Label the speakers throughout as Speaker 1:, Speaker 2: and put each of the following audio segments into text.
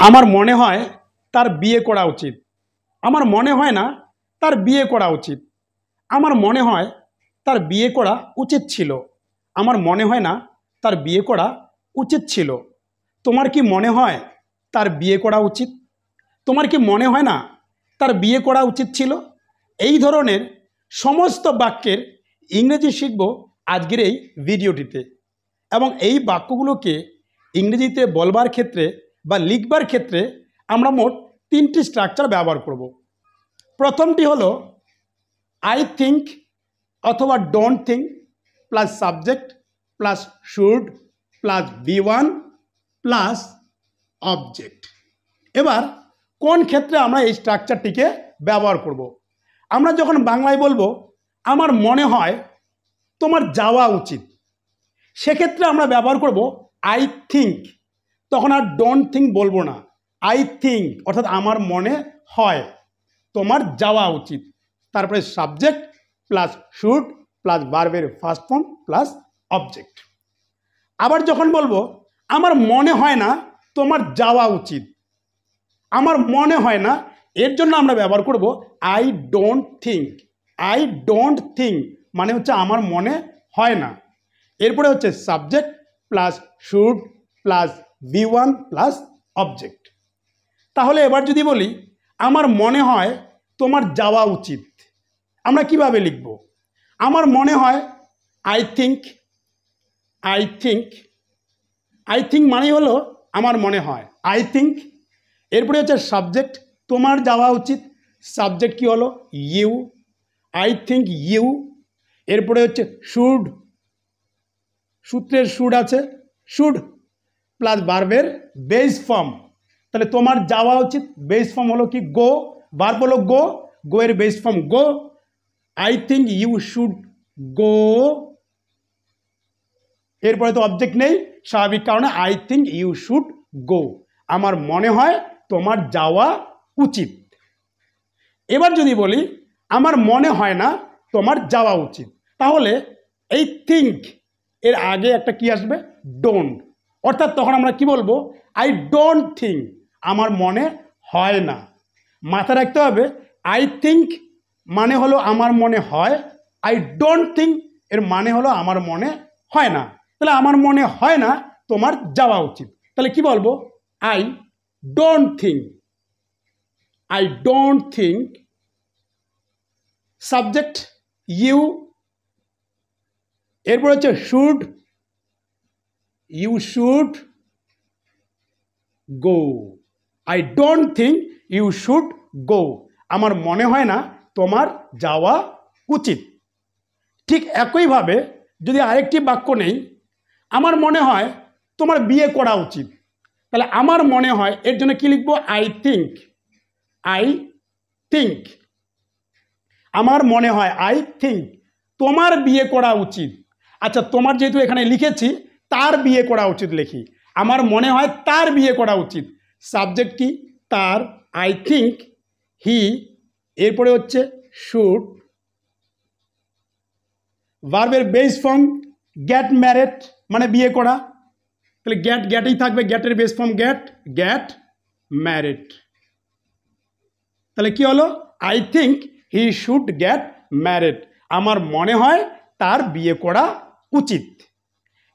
Speaker 1: আমার মনে হয় তার বিয়ে করা উচিত। আমার মনে হয় না তার বিয়ে করা উচিত। আমার মনে হয় তার বিয়ে করা উচিত ছিল। আমার মনে হয় না তার বিয়ে করা উচিত ছিল। তোমার কি মনে হয় তার বিয়ে করা উচিত? তোমার কি মনে হয় না তার বিয়ে করা উচিত ছিল? এই ধরনের সমস্ত বাক্যের ইংরেজি শিখব আজকের এই ভিডিওটিতে, এবং এই বাক্যগুলোকে ইংরেজিতে বলবার ক্ষেত্রে বা লিখবার ক্ষেত্রে আমরা মোট 3টি স্ট্রাকচার ব্যবহার করব। প্রথমটি হলো আই থিঙ্ক অথবা don't think plus subject plus should plus বি1 প্লাস অবজেক্ট। এবার কোন ক্ষেত্রে আমরা এই স্ট্রাকচারটিকে ব্যবহার করব? আমরা যখন বাংলায় বলবো আমার মনে হয় তোমার যাওয়া উচিত, সেক্ষেত্রে আমরা ব্যবহার করব আই থিঙ্ক। তখন আর ডোন্ট থিঙ্ক বলবো না, আই থিঙ্ক, অর্থাৎ আমার মনে হয় তোমার যাওয়া উচিত। তারপরে সাবজেক্ট প্লাস শুড প্লাস ভার্বের ফার্স্ট ফর্ম প্লাস অবজেক্ট। আবার যখন বলবো আমার মনে হয় না তোমার যাওয়া উচিত, আমার মনে হয় না, এর জন্য আমরা ব্যবহার করব I don't think. I don't think মানে হচ্ছে আমার মনে হয় না। এরপরে হচ্ছে সাবজেক্ট প্লাস শুড প্লাস বি1 প্লাস অবজেক্ট। তাহলে এবার যদি বলি আমার মনে হয় তোমার যাওয়া উচিত, আমরা কিভাবে লিখব? আমার মনে হয় I think. I think, I think মানেই হলো আমার মনে হয়, আই থিঙ্ক। এরপরে হচ্ছে সাবজেক্ট, তোমার যাওয়া উচিত, সাবজেক্ট কি হলো? You, I think you. এরপরে হচ্ছে শুড, সূত্রের শুড আছে, শুড প্লাস ভার্বের বেস ফর্ম। তাহলে তোমার যাওয়া উচিত, বেস ফর্ম হলো কি? গো। ভার্ব হলো গো, গো এর base form go. I think you should go. এরপরে তো অবজেক্ট নেই, স্বাভাবিক কারণে I think you should go, আমার মনে হয় তোমার যাওয়া উচিত। এবার যদি বলি আমার মনে হয় না তোমার যাওয়া উচিত, তাহলে এই থিঙ্ক এর আগে একটা কি আসবে? ডোন্ট। অর্থাৎ তখন আমরা কি বলবো? আই ডোন্ট থিঙ্ক, আমার মনে হয় না। মাথায় রাখতে হবে আই থিঙ্ক মানে হলো আমার মনে হয়, আই ডোন্ট থিঙ্ক এর মানে হলো আমার মনে হয় না। তাহলে আমার মনে হয় না তোমার যাওয়া উচিত, তাহলে কি বলবো? I don't think. I don't think. Subject you, এরপর হচ্ছে should, you should go. I don't think you should go, আমার মনে হয় না তোমার যাওয়া উচিত। ঠিক একইভাবে যদি আরেকটি বাক্য নেই, আমার মনে হয় তোমার বিয়ে করা উচিত, তাহলে আমার মনে হয় এর জন্য কি লিখবো? I think. আই থিঙ্ক, আমার মনে হয়, আই থিঙ্ক তোমার বিয়ে করা উচিত। আচ্ছা, তোমার যেহেতু এখানে লিখেছি তার বিয়ে করা উচিত লিখি, আমার মনে হয় তার বিয়ে করা উচিত। সাবজেক্ট কি? তার, আই থিঙ্ক হি। এরপরে হচ্ছে শুড, ভার্বের বেস ফর্ম গেট ম্যারেড মানে বিয়ে করা, তাহলে গেট, গেটেই থাকবে, গেটের base form get, get married. তাহলে কি হলো? I think he should get married, আমার মনে হয় তার বিয়ে করা উচিত।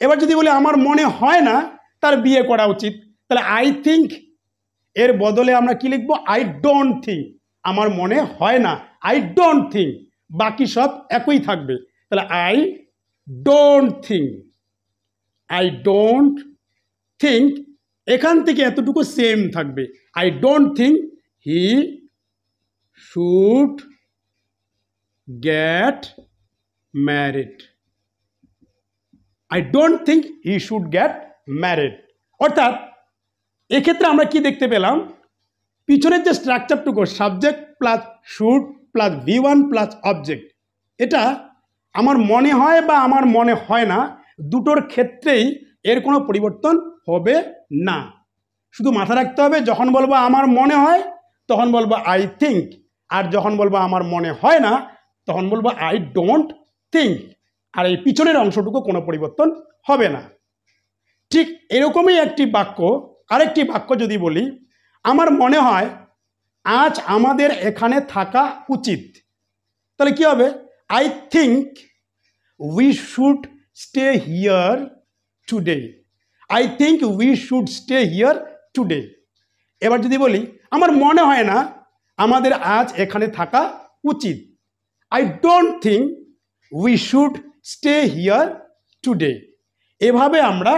Speaker 1: এবার যদি বলি আমার মনে হয় না তার বিয়ে করা উচিত, তাহলে আই থিঙ্ক এর বদলে আমরা কি লিখবো? আই ডোন্ট থিঙ্ক, আমার মনে হয় না, আই ডোন্ট থিঙ্ক। বাকি সব একই থাকবে, তাহলে I don't think. I don't think, এখান থেকে এতটুকু সেম থাকবে, I don't think he should get married. I don't think he should get married. অর্থাৎ এক্ষেত্রে আমরা কি দেখতে পেলাম? পিছনের যে স্ট্রাকচারটুকু সাবজেক্ট প্লাস শুড প্লাস বি1 প্লাস অবজেক্ট, এটা আমার মনে হয় বা আমার মনে হয় না, দুটোর ক্ষেত্রেই এর কোনো পরিবর্তন হবে না। শুধু মাথা রাখতে হবে যখন বলবো আমার মনে হয় তখন বলবো আই থিঙ্ক, আর যখন বলবো আমার মনে হয় না তখন বলবো আই ডোন্ট থিঙ্ক। আর এই পিছনের অংশটুকু কোনো পরিবর্তন হবে না। ঠিক এরকমই একটি বাক্য, আরেকটি বাক্য যদি বলি আমার মনে হয় আজ আমাদের এখানে থাকা উচিত, তাহলে কি হবে? I think we should stay here today. I think we should stay here today. এবার যদি বলি আমার মনে হয় না আমাদের আজ এখানে থাকা উচিত, I don't think we should stay here today. এভাবে আমরা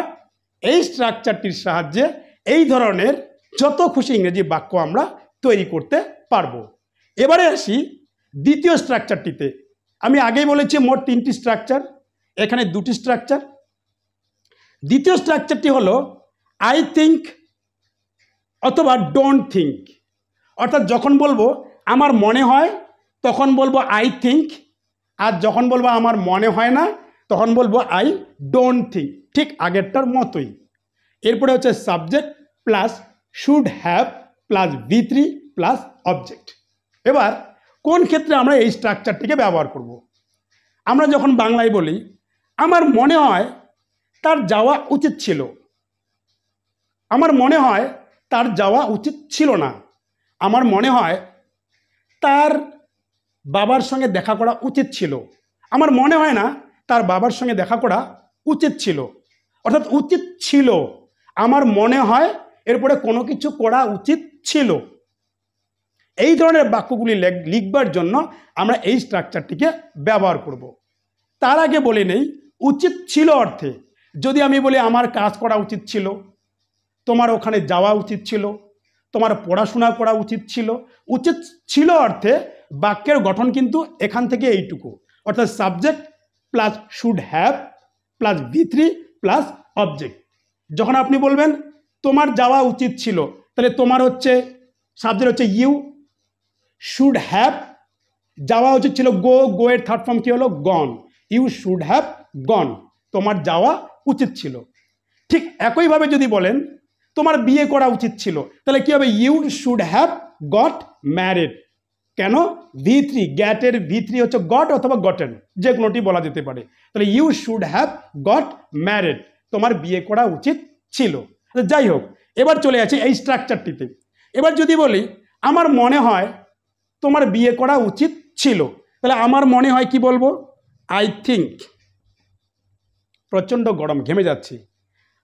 Speaker 1: এই স্ট্রাকচারটির সাহায্যে এই ধরনের যত খুশি ইংরেজি বাক্য আমরা তৈরি করতে পারবো। এবারে আসি দ্বিতীয় স্ট্রাকচারটিতে। আমি আগেই বলেছি মোট 3টি স্ট্রাকচার, এখানে 2টি স্ট্রাকচার। দ্বিতীয় স্ট্রাকচারটি হলো আই থিঙ্ক অথবা ডোন্ট থিঙ্ক। অর্থাৎ যখন বলবো আমার মনে হয় তখন বলবো আই থিঙ্ক, আর যখন বলবো আমার মনে হয় না তখন বলবো আই ডোন্ট থিঙ্ক, ঠিক আগেরটার মতোই। এরপরে হচ্ছে subject plus should have plus V3 plus object. এবার কোন ক্ষেত্রে আমরা এই স্ট্রাকচারটিকে ব্যবহার করব? আমরা যখন বাংলায় বলি আমার মনে হয় তার যাওয়া উচিত ছিল, আমার মনে হয় তার যাওয়া উচিত ছিল না, আমার মনে হয় তার বাবার সঙ্গে দেখা করা উচিত ছিল, আমার মনে হয় না তার বাবার সঙ্গে দেখা করা উচিত ছিল। অর্থাৎ উচিত ছিল, আমার মনে হয়, এরপরে কোনো কিছু করা উচিত ছিল। এই ধরনের বাক্যগুলি লিখবার জন্য আমরা এই স্ট্রাকচারটিকে ব্যবহার করব। তার আগে বলে নেই উচিত ছিল অর্থে যদি আমি বলি আমার কাজ করা উচিত ছিল, তোমার ওখানে যাওয়া উচিত ছিল, তোমার পড়াশোনা করা উচিত ছিল, উচিত ছিল অর্থে বাক্যের গঠন কিন্তু এখান থেকে এইটুকু, অর্থাৎ subject plus should have plus V3 plus object. যখন আপনি বলবেন তোমার যাওয়া উচিত ছিল, তাহলে তোমার হচ্ছে সাবজেক্ট হচ্ছে ইউ, শুড হ্যাভ যাওয়া উচিত ছিল গো, গো এর থার্ড ফর্ম কি হলো? গন। ইউ শুড হ্যাভ গন, তোমার যাওয়া উচিত ছিল। ঠিক একইভাবে যদি বলেন তোমার বিয়ে করা উচিত ছিল, তাহলে কি হবে? You should have got married. কেন? V3, গ্যাটের V3 হচ্ছে গট অথবা গটেন, যে কোনোটি বলা যেতে পারে। তাহলে you should have got married, তোমার বিয়ে করা উচিত ছিল। যাই হোক, এবার চলে আসি এই স্ট্রাকচারটিতে। এবার যদি বলি আমার মনে হয় তোমার বিয়ে করা উচিত ছিল, তাহলে আমার মনে হয় কি বলবো? I think. প্রচণ্ড গরম, ঘেমে যাচ্ছি।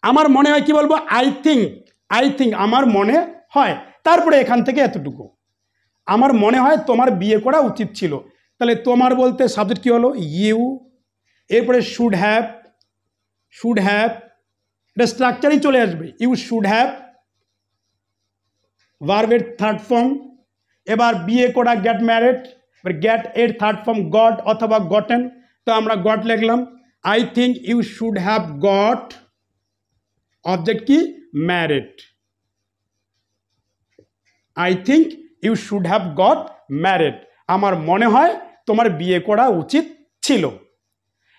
Speaker 1: আমার মনে হয় কি বলবো? I think. আই থিঙ্ক আমার মনে হয়, তারপরে এখান থেকে এতটুকু আমার মনে হয় তোমার বিয়ে করা উচিত ছিল। তাহলে তোমার বলতে সাবজেক্ট কি হলো? ইউ, এরপরে শুড হ্যাভ, শুড হ্যাভ এটা স্ট্রাকচারই চলে আসবে। ইউ শুড হ্যাভ ভার্বের থার্ড ফর্ম। এবার বিয়ে করা গেট ম্যারিড, এবার গেট এর থার্ড ফর্ম গট অথবা গটেন, তো আমরা গট লিখলাম। I think you should have got, object কি? Married. I think you should have got married, আমার মনে হয় তোমার বিয়ে করা উচিত ছিল।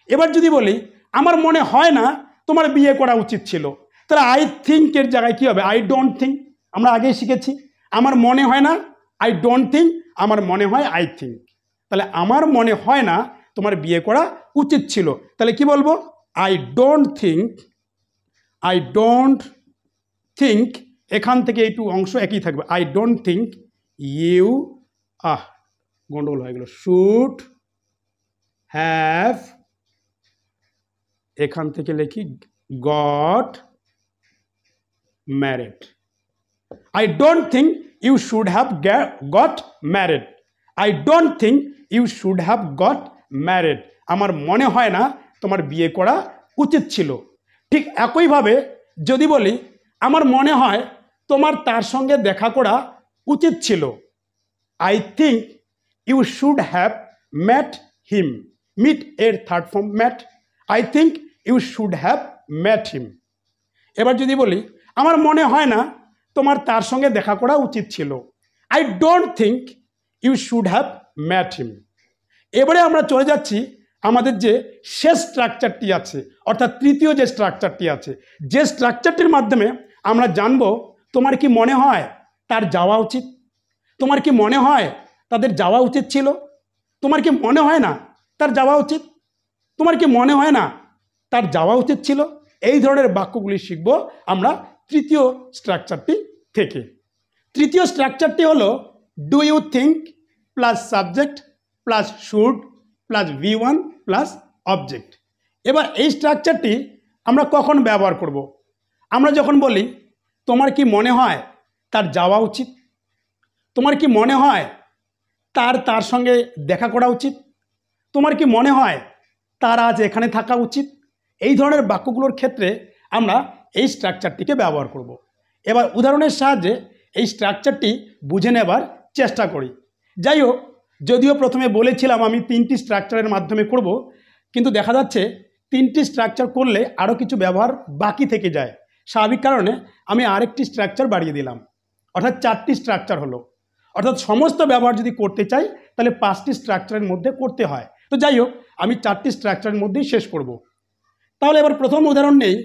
Speaker 1: এবার যদি বলি আমার মনে হয় না তোমার বিয়ে করা উচিত ছিল, তাহলে আই থিঙ্কের জায়গায় কি হবে? I don't think. আমরা আগেই শিখেছি আমার মনে হয় না আই ডোন্ট থিঙ্ক, আমার মনে হয় আই থিঙ্ক। তাহলে আমার মনে হয় না তোমার বিয়ে করা উচিত ছিল, তাহলে কি বলবো? I don't think, I don't think, এখান থেকে একটু অংশ একই থাকবে। আই ডোন্ট থিঙ্ক ইউ, গন্ডগোল হয়ে গেল, শুড হ্যাভ, এখান থেকে লিখি got married. I don't think you should have got married. I don't think you should have got married, আমার মনে হয় না তোমার বিয়ে করা উচিত ছিল। ঠিক একইভাবে যদি বলি আমার মনে হয় তোমার তার সঙ্গে দেখা করা উচিত ছিল, I think you should have met him. Meet এর third form met, I think you should have met him. এবার যদি বলি আমার মনে হয় না তোমার তার সঙ্গে দেখা করা উচিত ছিল, I don't think you should have met him. এবারে আমরা চলে যাচ্ছি আমাদের যে শেষ স্ট্রাকচারটি আছে, অর্থাৎ তৃতীয় যে স্ট্রাকচারটি আছে, যে স্ট্রাকচারটির মাধ্যমে আমরা জানবো তোমার কি মনে হয় তার যাওয়া উচিত, তোমার কি মনে হয় তাদের যাওয়া উচিত ছিল, তোমার কি মনে হয় না তার যাওয়া উচিত, তোমার কি মনে হয় না তার যাওয়া উচিত ছিল। এই ধরনের বাক্যগুলি শিখব আমরা তৃতীয় স্ট্রাকচারটি থেকে। তৃতীয় স্ট্রাকচারটি হলো do you think plus subject plus should plus V1 plus object. এবার এই স্ট্রাকচারটি আমরা কখন ব্যবহার করব? আমরা যখন বলি তোমার কি মনে হয় তার যাওয়া উচিত, তোমার কি মনে হয় তার সঙ্গে দেখা করা উচিত, তোমার কি মনে হয় তার আজ এখানে থাকা উচিত, এই ধরনের বাক্যগুলোর ক্ষেত্রে আমরা এই স্ট্রাকচারটিকে ব্যবহার করব। এবার উদাহরণের সাহায্যে এই স্ট্রাকচারটি বুঝে নেবার চেষ্টা করি। যাই হোক, যদিও প্রথমে বলেছিলাম আমি 3টি স্ট্রাকচারের মাধ্যমে করব, কিন্তু দেখা যাচ্ছে 3টি স্ট্রাকচার করলে আরও কিছু ব্যবহার বাকি থেকে যায়। স্বাভাবিক কারণে আমি আরেকটি স্ট্রাকচার বাড়িয়ে দিলাম, অর্থাৎ 4টি স্ট্রাকচার হলো। অর্থাৎ সমস্ত ব্যবহার যদি করতে চাই তাহলে 5টি স্ট্রাকচারের মধ্যে করতে হয়। তো যাই হোক, আমি 4টি স্ট্রাকচারের মধ্যেই শেষ করব। তাহলে এবার প্রথম উদাহরণ নেই,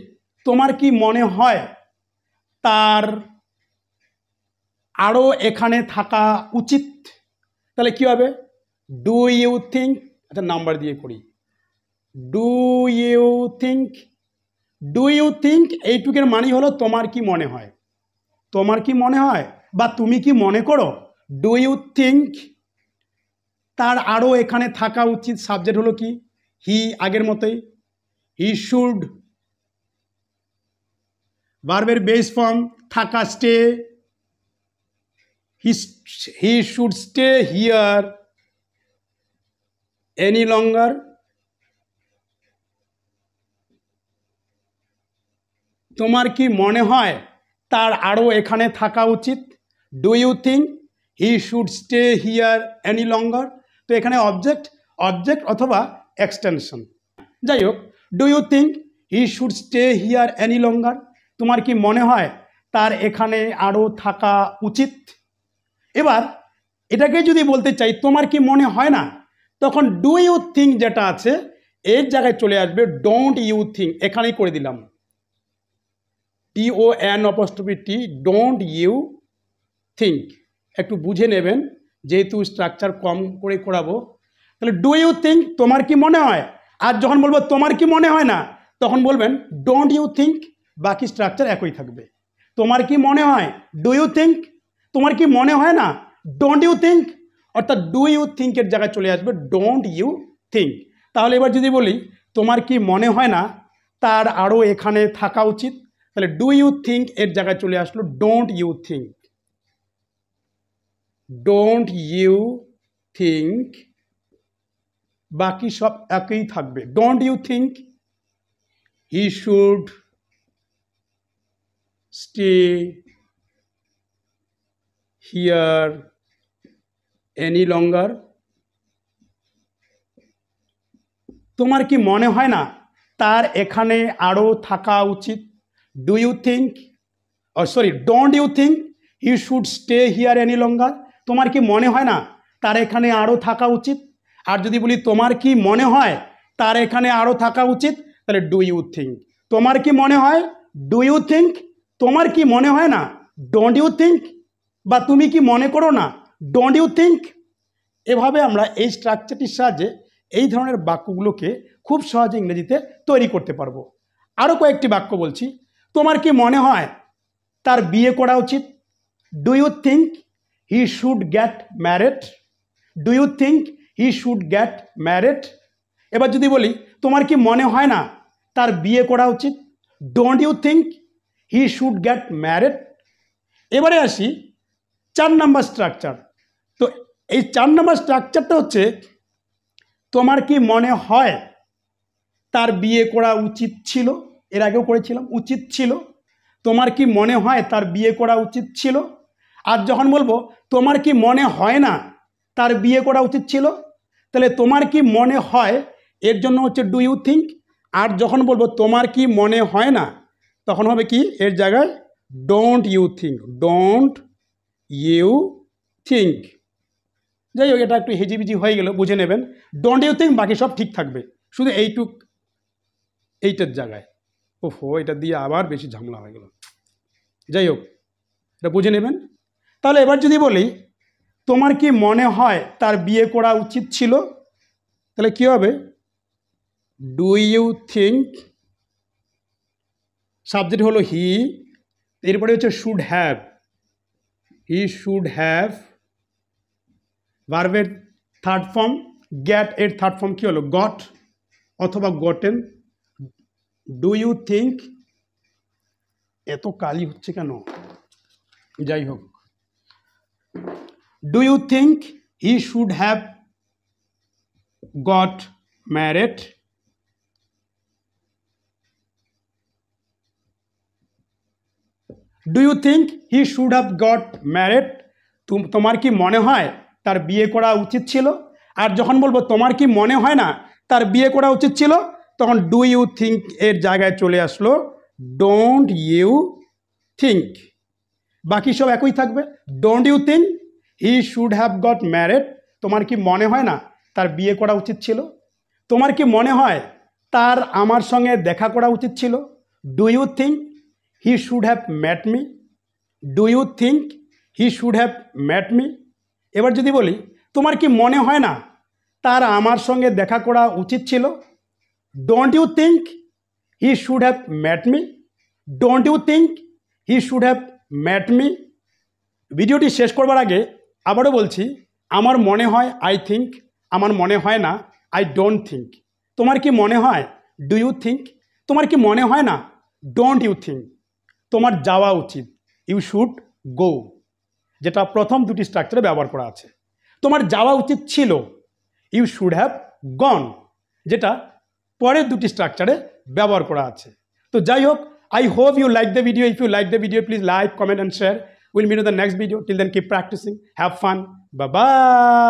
Speaker 1: তোমার কি মনে হয় তার আরও এখানে থাকা উচিত? তাহলে কি হবে? ডু ইউ থিঙ্ক, আচ্ছা নাম্বার দিয়ে করি, do you think. Do you think এইটুকের মানে হলো তোমার কি মনে হয়, তোমার কি মনে হয় বা তুমি কি মনে করো। ডু ইউ থিঙ্ক তার আরও এখানে থাকা উচিত। সাবজেক্ট হলো কি? হি, আগের মতোই। হি শুড, ভার্বের বেস ফর্ম থাকা stay, he should stay here any longer. তোমার কি মনে হয় তার আরও এখানে থাকা উচিত? Do you think he should stay here any longer. তো এখানে অবজেক্ট অথবা এক্সটেনশন। যাই হোক, do you think he should stay here any longer. তোমার কি মনে হয় তার এখানে আরও থাকা উচিত? এবার এটাকে যদি বলতে চাই তোমার কি মনে হয় না, তখন ডু ইউ থিঙ্ক যেটা আছে এর জায়গায় চলে আসবে ডোন্ট ইউ থিঙ্ক। এখানেই করে দিলাম DONT, ডোন্ট ইউ থিঙ্ক। একটু বুঝে নেবেন, যেহেতু স্ট্রাকচার কম করে করাবো। তাহলে ডু ইউ থিঙ্ক তোমার কি মনে হয়, আর যখন বলবো তোমার কি মনে হয় না তখন বলবেন ডোন্ট ইউ থিঙ্ক, বাকি স্ট্রাকচার একই থাকবে। তোমার কি মনে হয়, ডু ইউ থিঙ্ক। তোমার কি মনে হয় না, ডোন্ট ইউ থিঙ্ক। অর্থাৎ ডু ইউ থিঙ্কের জায়গায় চলে আসবে ডোন্ট ইউ থিঙ্ক। তাহলে এবার যদি বলি তোমার কি মনে হয় না তার আরও এখানে থাকা উচিত, তাহলে ডু ইউ থিঙ্ক এর জায়গায় চলে আসলো don't you think. Don't you think, বাকি সব একই থাকবে। Don't you think he should stay here any longer. তোমার কি মনে হয় না তার এখানে আরও থাকা উচিত? Do you think, don't you think he should stay here any longer. তোমার কি মনে হয় না তার এখানে আরও থাকা উচিত? আর যদি বলি তোমার কি মনে হয় তার এখানে আরও থাকা উচিত, তাহলে ডু ইউ থিঙ্ক। তোমার কি মনে হয়, ডু ইউ থিঙ্ক। তোমার কি মনে হয় না, ডোন্ট ইউ থিঙ্ক। বা তুমি কি মনে করো না, ডোন্ট ইউ থিঙ্ক। এভাবে আমরা এই স্ট্রাকচারটির সাহায্যে এই ধরনের বাক্যগুলোকে খুব সহজে ইংরেজিতে তৈরি করতে পারবো। আরও কয়েকটি বাক্য বলছি। তোমার কি মনে হয় তার বিয়ে করা উচিত? Do you think he should get married. Do you think he should get married. এবার যদি বলি তোমার কি মনে হয় না তার বিয়ে করা উচিত? Don't you think he should get married. এবারে আসি 4 নম্বর স্ট্রাকচার। তো এই 4 নম্বর স্ট্রাকচারটা হচ্ছে তোমার কি মনে হয় তার বিয়ে করা উচিত ছিল। এর আগেও করেছিলাম উচিত ছিল। তোমার কি মনে হয় তার বিয়ে করা উচিত ছিল। আর যখন বলবো তোমার কি মনে হয় না তার বিয়ে করা উচিত ছিল, তাহলে তোমার কি মনে হয় এর জন্য হচ্ছে ডু ইউ থিঙ্ক। আর যখন বলবো তোমার কি মনে হয় না তখন হবে কি এর জায়গায় don't you think. Don't you think. যাই হোক, এটা একটু হেজিবিজি হয়ে গেল, বুঝে নেবেন। ডোন্ট ইউ থিঙ্ক, বাকি সব ঠিক থাকবে, শুধু এইটার জায়গায়। ওহো, এটা দিয়ে আবার বেশি ঝামেলা হয়ে গেল। যাই হোক, এটা বুঝে নেবেন। তাহলে এবার যদি বলি তোমার কি মনে হয় তার বিয়ে করা উচিত ছিল, তাহলে কি হবে ডু ইউ থিঙ্ক। সাবজেক্ট হলো হি, এরপরে হচ্ছে should have. He should have, ভার্বের থার্ড ফর্ম গেট, এর থার্ড ফর্ম কী হলো? গট অথবা গটেন। ডু ইউ থিঙ্ক, এত কালি হচ্ছে কেন, যাই হোক, do you think he should have got married? Do you think he should have got married? তোমার কি মনে হয় তার বিয়ে করা উচিত ছিল? আর যখন বলবো তোমার কি মনে হয় না তার বিয়ে করা উচিত ছিল, তখন ডু ইউ থিঙ্ক এর জায়গায় চলে আসলো ডোন্ট ইউ থিঙ্ক। বাকি সব একই থাকবে। Don't you think he should have got married, তোমার কি মনে হয় না তার বিয়ে করা উচিত ছিল? তোমার কি মনে হয় তার আমার সঙ্গে দেখা করা উচিত ছিল? Do you think he should have met me? Do you think he should have met me? এবার যদি বলি তোমার কি মনে হয় না তার আমার সঙ্গে দেখা করা উচিত ছিল? Don't you think he should have met me? Don't you think he should have met me? ভিডিওটি শেষ করবার আগে আবারও বলছি, আমার মনে হয় আই থিঙ্ক, আমার মনে হয় না আই ডোন্ট থিঙ্ক। তোমার কি মনে হয়? Do you think. তোমার কি মনে হয় না? Don't you think. তোমার যাওয়া উচিত, ইউ শুড গো, যেটা প্রথম দুটি স্ট্রাকচারে ব্যবহার করা আছে। তোমার যাওয়া উচিত ছিল, ইউ শুড হ্যাভ গন, যেটা পরের দুটি স্ট্রাকচারে ব্যবহার করা আছে। তো যাই হোক, I hope you like the video. If you like the video, please like, comment and share. We'll meet in the next video. Till then, keep practicing. Have fun. Bye-bye.